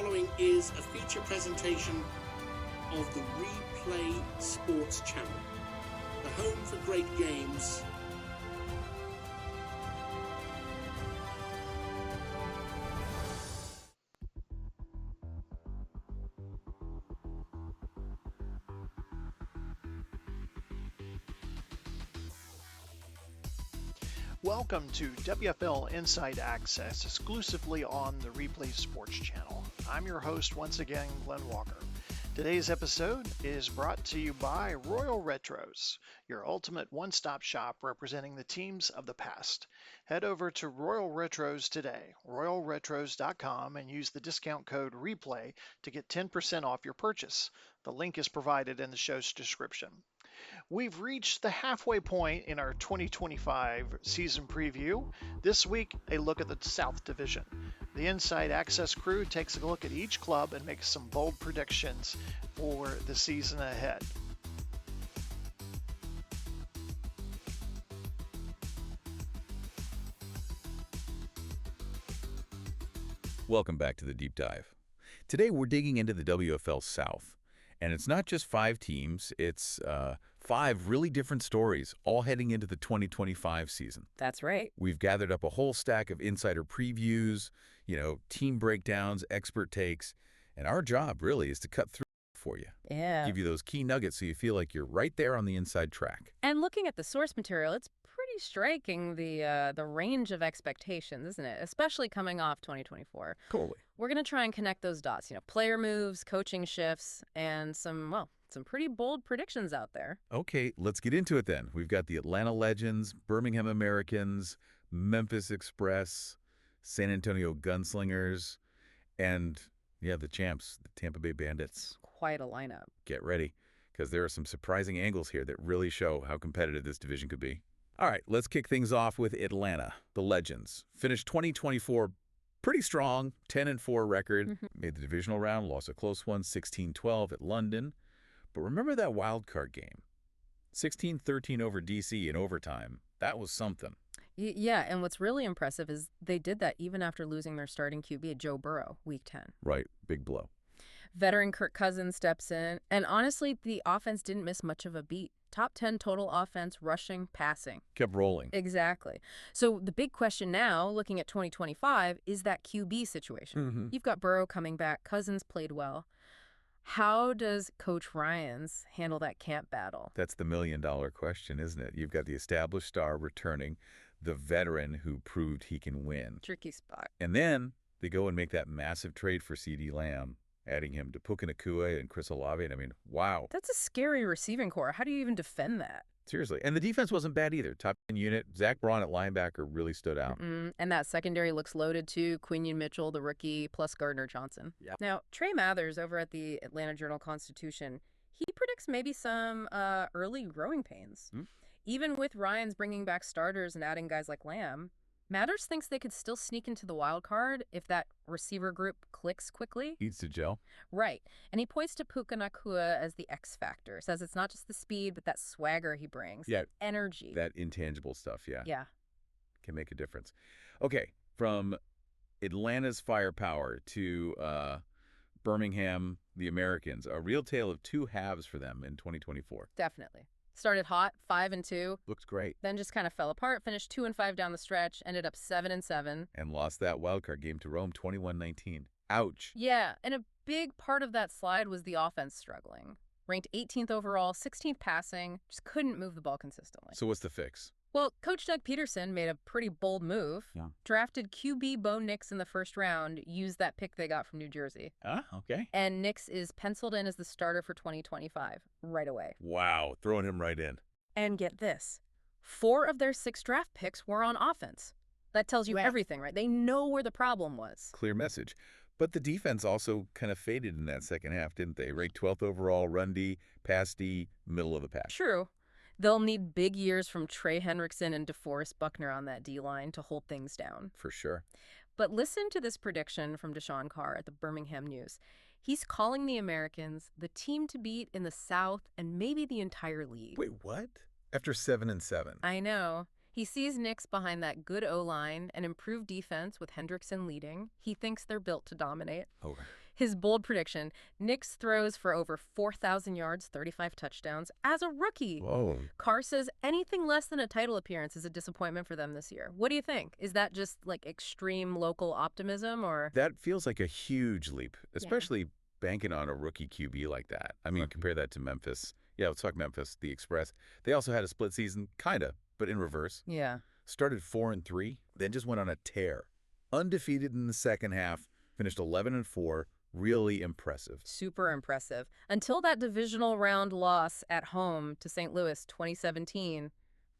following is a feature presentation of the Replay Sports Channel, the home for great games. Welcome to WFL Inside Access, exclusively on the Replay Sports Channel. I'm your host once again, Glenn Walker. Today's episode is brought to you by Royal Retros, your ultimate one-stop shop representing the teams of the past. Head over to Royal Retros today, royalretros.com, and use the discount code REPLAY to get 10% off your purchase. The link is provided in the show's description. We've reached the halfway point in our 2025 season preview. This week, a look at the South Division. The Inside Access crew takes a look at each club and makes some bold predictions for the season ahead. Welcome back to the Deep Dive. Today we're digging into the WFL South. And it's not just 5 teams, it's 5 really different stories, all heading into the 2025 season. That's right. We've gathered up a whole stack of insider previews, team breakdowns, expert takes, and our job really is to cut through for you. Yeah. Give you those key nuggets so you feel like you're right there on the inside track. And looking at the source material, it's pretty striking, the range of expectations, isn't it? Especially coming off 2024. Totally. We're going to try and connect those dots, player moves, coaching shifts, and some pretty bold predictions out there. Okay, let's get into it then. We've got the Atlanta Legends, Birmingham Americans, Memphis Express, San Antonio Gunslingers, and, the champs, the Tampa Bay Bandits. Quite a lineup. Get ready, because there are some surprising angles here that really show how competitive this division could be. All right, let's kick things off with Atlanta, the Legends. Finished 2024 pretty strong, 10-4 record. Made the divisional round, lost a close one, 16-12 at London. But remember that wild card game? 16-13 over DC in overtime. That was something. Yeah, and what's really impressive is they did that even after losing their starting QB, Joe Burrow, Week 10. Right, big blow. Veteran Kirk Cousins steps in, and honestly, the offense didn't miss much of a beat. Top 10 total offense, rushing, passing. Kept rolling. Exactly. So the big question now, looking at 2025, is that QB situation. You've got Burrow coming back. Cousins played well. How does Coach Ryans handle that camp battle? That's the million-dollar question, isn't it? You've got the established star returning, the veteran who proved he can win. Tricky spot. And then they go and make that massive trade for CeeDee Lamb, adding him to Puka Nacua and Chris Olave. And I mean, wow. That's a scary receiving core. How do you even defend that? Seriously. And the defense wasn't bad either. Top 10 unit. Zach Braun at linebacker really stood out. And that secondary looks loaded too. Quinion Mitchell, the rookie, plus Gardner Johnson. Yep. Now, Trey Mathers over at the Atlanta Journal-Constitution, he predicts maybe some early growing pains. Even with Ryans bringing back starters and adding guys like Lamb, Mathers thinks they could still sneak into the wild card if that receiver group clicks quickly. Needs to gel. Right. And he points to Puka Nacua as the X factor. Says it's not just the speed, but that swagger he brings. Yeah. Energy. That intangible stuff, yeah. Yeah. Can make a difference. Okay, from Atlanta's firepower to Birmingham, the Americans, a real tale of two halves for them in 2024. Definitely. Started hot, 5-2. Looks great. Then just kind of fell apart, finished 2-5 down the stretch, ended up 7-7. And lost that wildcard game to Rome 21-19. Ouch. Yeah, and a big part of that slide was the offense struggling. Ranked 18th overall, 16th passing, just couldn't move the ball consistently. So what's the fix? Well, Coach Doug Peterson made a pretty bold move. Yeah. Drafted QB Bo Nix in the first round, used that pick they got from New Jersey. Okay. And Nix is penciled in as the starter for 2025 right away. Wow, throwing him right in. And get this, 4 of their 6 draft picks were on offense. That tells you everything, right? They know where the problem was. Clear message. But the defense also kind of faded in that second half, didn't they? Ranked 12th overall, run D, pass D, middle of the pack. True. They'll need big years from Trey Hendrickson and DeForest Buckner on that D-line to hold things down. For sure. But listen to this prediction from Deshaun Carr at the Birmingham News. He's calling the Americans the team to beat in the South and maybe the entire league. Wait, what? After 7-7. I know. He sees Knicks behind that good O-line and improved defense with Hendrickson leading. He thinks they're built to dominate. Oh. His bold prediction, Nix throws for over 4,000 yards, 35 touchdowns as a rookie. Whoa. Carr says anything less than a title appearance is a disappointment for them this year. What do you think? Is that just like extreme local optimism or? That feels like a huge leap, especially banking on a rookie QB like that. I mean, compare that to Memphis. Yeah, let's talk Memphis, the Express. They also had a split season, kind of, but in reverse. Yeah. Started 4-3, then just went on a tear. Undefeated in the second half, finished 11-4. Really impressive. Super impressive. Until that divisional round loss at home to St. Louis 2017.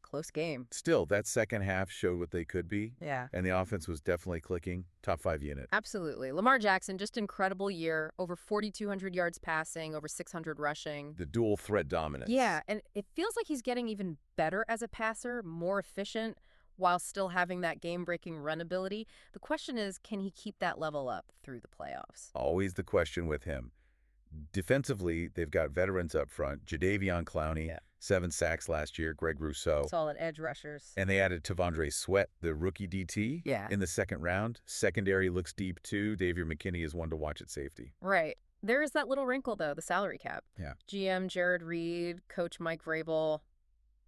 Close game. Still, that second half showed what they could be. Yeah. And the offense was definitely clicking. Top 5 unit. Absolutely. Lamar Jackson, just incredible year. Over 4,200 yards passing, over 600 rushing. The dual threat dominance. Yeah, and it feels like he's getting even better as a passer, more efficient, while still having that game-breaking run ability. The question is, can he keep that level up through the playoffs? Always the question with him. Defensively, they've got veterans up front. Jadeveon Clowney, 7 sacks last year. Greg Rousseau. Solid edge rushers. And they added Tavondre Sweat, the rookie DT, in the second round. Secondary looks deep, too. David McKinney is one to watch at safety. Right. There is that little wrinkle, though, the salary cap. Yeah. GM Jared Reed, Coach Mike Vrabel,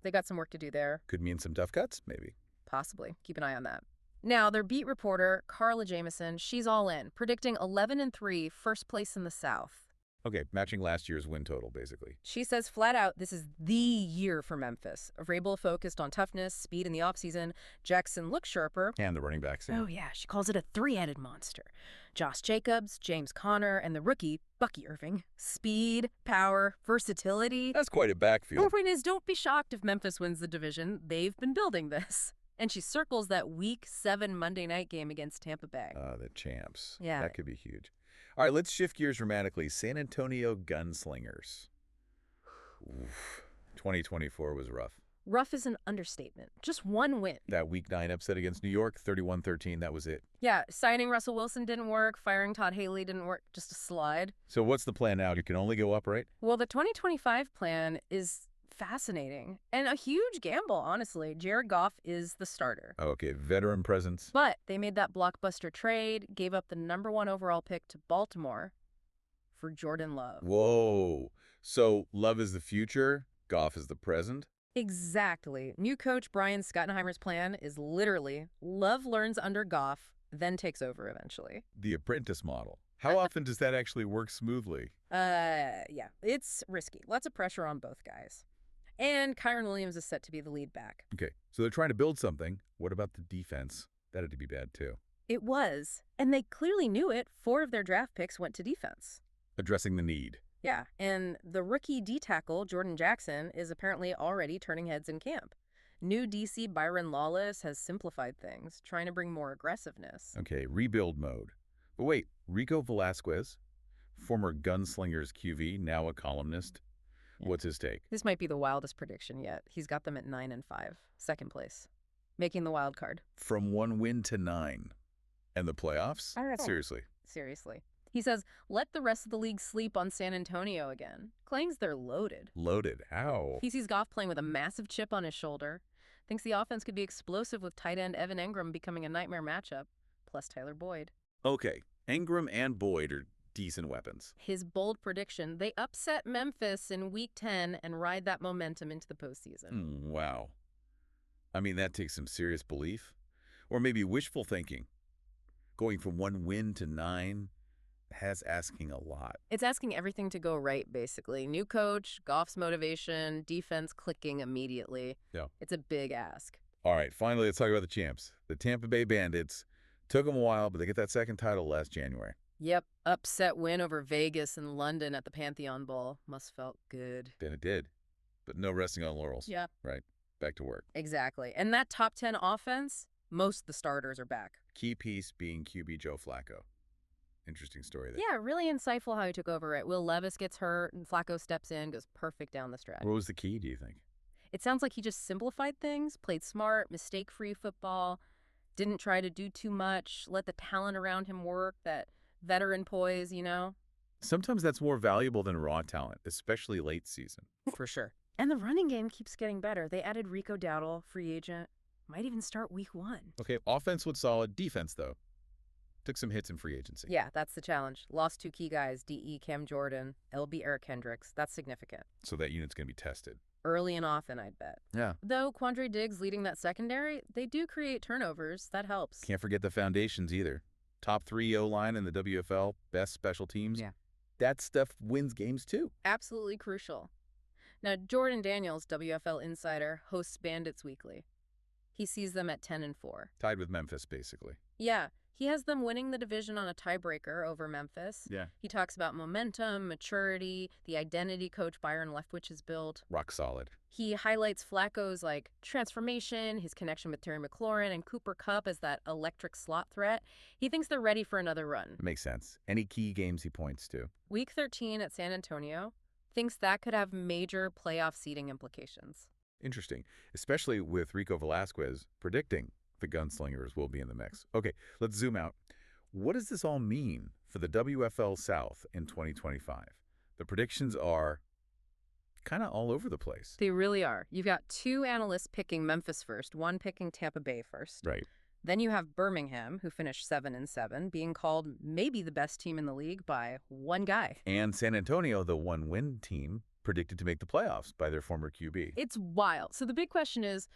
they got some work to do there. Could mean some tough cuts, maybe. Possibly. Keep an eye on that. Now, their beat reporter, Carla Jamieson, she's all in, predicting 11-3, first place in the South. Okay, matching last year's win total, basically. She says flat out, this is the year for Memphis. Vrabel focused on toughness, speed in the offseason. Jackson looks sharper. And the running backs. Oh, yeah. She calls it a three-headed monster. Josh Jacobs, James Conner, and the rookie, Bucky Irving. Speed, power, versatility. That's quite a backfield. The point is, don't be shocked if Memphis wins the division. They've been building this. And she circles that Week 7 Monday night game against Tampa Bay. The champs. Yeah. That could be huge. All right, let's shift gears dramatically. San Antonio Gunslingers. Oof. 2024 was rough. Rough is an understatement. Just one win. That Week 9 upset against New York, 31-13, that was it. Yeah, signing Russell Wilson didn't work. Firing Todd Haley didn't work. Just a slide. So what's the plan now? You can only go up, right? Well, the 2025 plan is fascinating and a huge gamble, honestly. Jared Goff is the starter. Okay, veteran presence. But they made that blockbuster trade, gave up the #1 overall pick to Baltimore for Jordan Love. Whoa. So Love is the future, Goff is the present? Exactly. New coach Brian Schottenheimer's plan is literally Love learns under Goff, then takes over eventually. The apprentice model. How often does that actually work smoothly? Yeah, it's risky. Lots of pressure on both guys. And Kyron Williams is set to be the lead back. Okay, so they're trying to build something. What about the defense? That had to be bad, too. It was. And they clearly knew it. 4 of their draft picks went to defense. Addressing the need. Yeah, and the rookie D-tackle, Jordan Jackson, is apparently already turning heads in camp. New DC Byron Lawless has simplified things, trying to bring more aggressiveness. Okay, rebuild mode. But wait, Rico Velasquez, former Gunslingers QB, now a columnist. What's his take? This might be the wildest prediction yet. He's got them at 9-5, second place, making the wild card. From 1 win to 9. And the playoffs? I don't know. Seriously. He says, let the rest of the league sleep on San Antonio again. Claims they're loaded. Loaded? How? He sees Goff playing with a massive chip on his shoulder. Thinks the offense could be explosive with tight end Evan Engram becoming a nightmare matchup, plus Tyler Boyd. Okay, Engram and Boyd are decent weapons. His bold prediction, they upset Memphis in Week 10 and ride that momentum into the postseason. Wow. I mean, that takes some serious belief. Or maybe wishful thinking. Going from 1 win to 9 has asking a lot. It's asking everything to go right, basically. New coach, Goff's motivation, defense clicking immediately. Yeah. It's a big ask. All right, finally, let's talk about the champs. The Tampa Bay Bandits. Took them a while, but they get that second title last January. Yep, upset win over Vegas and London at the Pantheon Bowl. Must felt good. Then it did. But no resting on laurels. Yeah. Right. Back to work. Exactly. And that top 10 offense, most of the starters are back. Key piece being QB Joe Flacco. Interesting story there. Yeah, really insightful how he took over it. Will Levis gets hurt and Flacco steps in, goes perfect down the stretch. What was the key, do you think? It sounds like he just simplified things, played smart, mistake-free football, didn't try to do too much, let the talent around him work, that veteran poise, you know? Sometimes that's more valuable than raw talent, especially late season. For sure. And the running game keeps getting better. They added Rico Dowdle, free agent. Might even start Week 1. Okay, offense was solid. Defense, though. Took some hits in free agency. Yeah, that's the challenge. Lost 2 key guys, DE Cam Jordan, LB Eric Hendricks. That's significant. So that unit's going to be tested. Early and often, I'd bet. Yeah. Though Quandre Diggs leading that secondary, they do create turnovers. That helps. Can't forget the foundations either. Top 3 O-line in the WFL, best special teams. Yeah. That stuff wins games too. Absolutely crucial. Now, Jordan Daniels, WFL insider, hosts Bandits Weekly. He sees them at 10-4. Tied with Memphis, basically. Yeah, he has them winning the division on a tiebreaker over Memphis. Yeah. He talks about momentum, maturity, the identity coach Byron Leftwich has built. Rock solid. He highlights Flacco's transformation, his connection with Terry McLaurin, and Cooper Kupp as that electric slot threat. He thinks they're ready for another run. Makes sense. Any key games he points to? Week 13 at San Antonio thinks that could have major playoff seeding implications. Interesting, especially with Rico Velasquez predicting the Gunslingers will be in the mix. Okay, let's zoom out. What does this all mean for the WFL South in 2025? The predictions are kind of all over the place. They really are. You've got 2 analysts picking Memphis first, 1 picking Tampa Bay first. Right. Then you have Birmingham, who finished 7-7, being called maybe the best team in the league by one guy. And San Antonio, the one-win team, predicted to make the playoffs by their former QB. It's wild. So the big question is,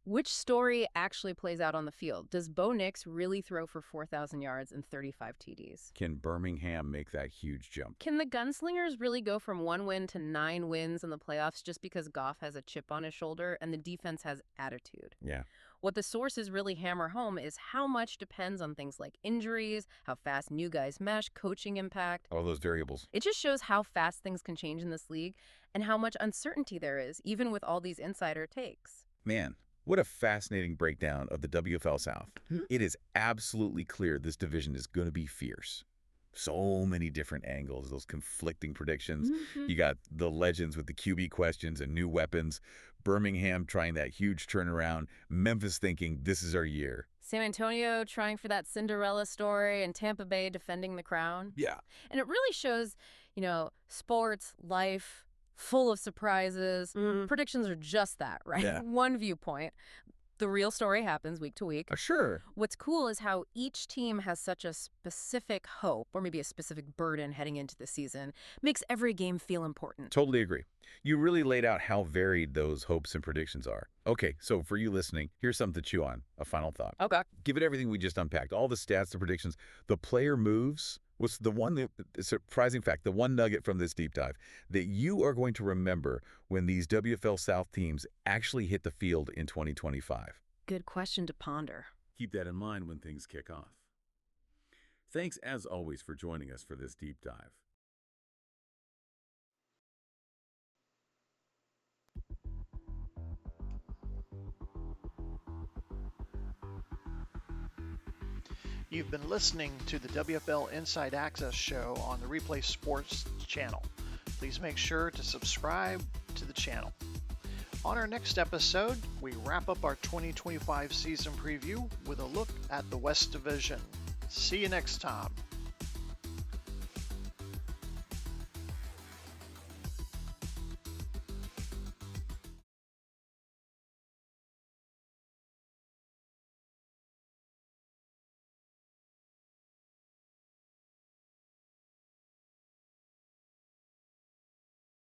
which story actually plays out on the field? Does Bo Nix really throw for 4,000 yards and 35 TDs? Can Birmingham make that huge jump? Can the Gunslingers really go from 1 win to 9 wins in the playoffs just because Goff has a chip on his shoulder and the defense has attitude? Yeah. What the sources really hammer home is how much depends on things like injuries, how fast new guys mesh, coaching impact. All those variables. It just shows how fast things can change in this league and how much uncertainty there is, even with all these insider takes. Man, what a fascinating breakdown of the WFL South. It is absolutely clear this division is going to be fierce. So many different angles, those conflicting predictions. You got the legends with the QB questions and new weapons. Birmingham trying that huge turnaround. Memphis thinking this is our year. San Antonio trying for that Cinderella story and Tampa Bay defending the crown. Yeah. And it really shows, sports, life, full of surprises. Predictions are just that, right? Yeah. One viewpoint. The real story happens week to week. Sure. What's cool is how each team has such a specific hope, or maybe a specific burden heading into the season, makes every game feel important. Totally agree. You really laid out how varied those hopes and predictions are. Okay, so for you listening, here's something to chew on. A final thought. Okay. Give it everything we just unpacked. All the stats, the predictions, the player moves. What's the one surprising fact, the one nugget from this deep dive that you are going to remember when these WFL South teams actually hit the field in 2025? Good question to ponder. Keep that in mind when things kick off. Thanks, as always, for joining us for this deep dive. You've been listening to the WFL Inside Access show on the Replay Sports channel. Please make sure to subscribe to the channel. On our next episode, we wrap up our 2025 season preview with a look at the West Division. See you next time.